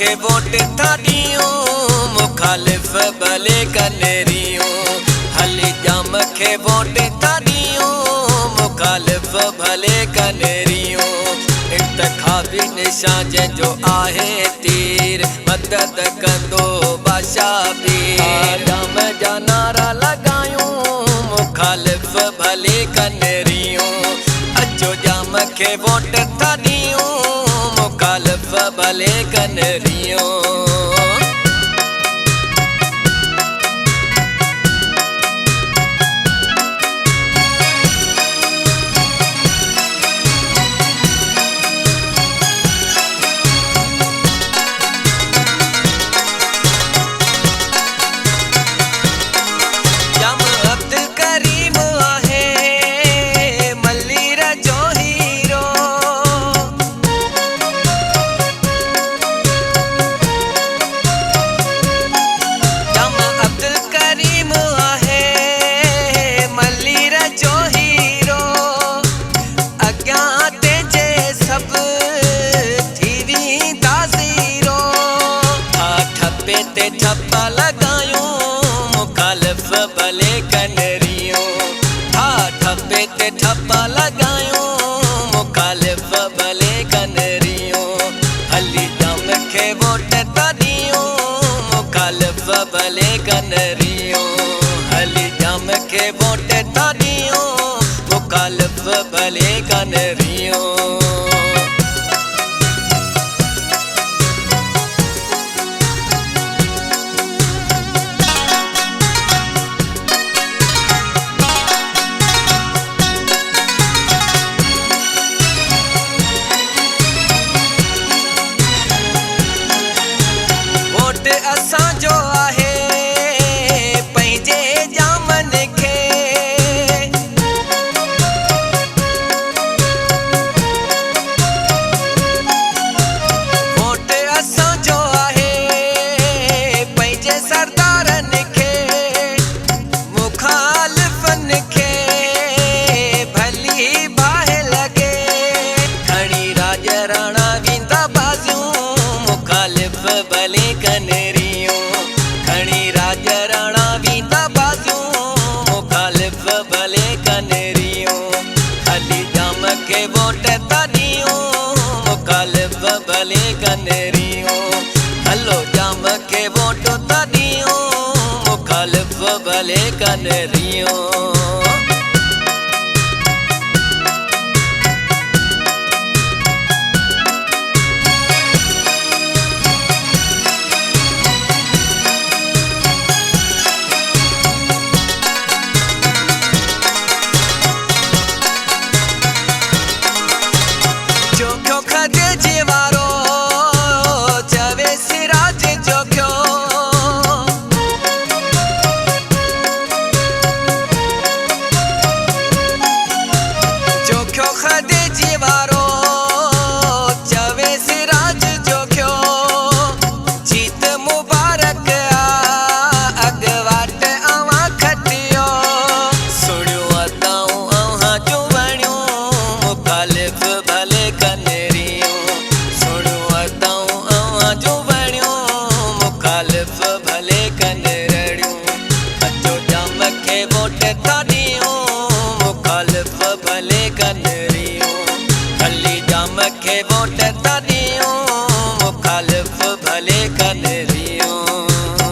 के वोट था दियूं मुखालिफ भले कनेरियूं हली जाम के वोट था दियूं मुखालिफ भले कनेरियूं इंतखाबी निशान जो आहे तीर मदद कंदो बादशाह पीर जाम जा नारा लगायूं मुखालिफ भले कनेरियूं अचो जाम के वोट था दियूं मुखालिफ भले कनेरियूं ठप्पा लगायूं मुखालिफ भले कनेरियूं हा ठप्पे ते ठप्पा लगायूं मुखालिफ भले कनेरियूं हली जाम के वोट था दियूं मुखालिफ भले कनेरियूं हली जाम के वोट था दियूं मुखालिफ भले कनेरियूं असांजो आहे पंहिंजे जामन खे वोट असांजो आहे पंहिंजे सरदारन खे मुखालिफ़न खे भली बाहि लॻे खणी राज राणा वेंदा बाज़ियूं मुखालिफ़ भले कनेरियूं खणी राज राणा वेंदा बाज़ियूं मुखालिफ़ भले कनेरियूं हली जाम के वोट था दियूं मुखालिफ़ भले कनेरियूं हलो जाम के वोट था दियूं मुखालिफ़ भले कनेरियूं वोट था दियूं मुखालिफ़ भले कनेरियूं हली जाम के वोट था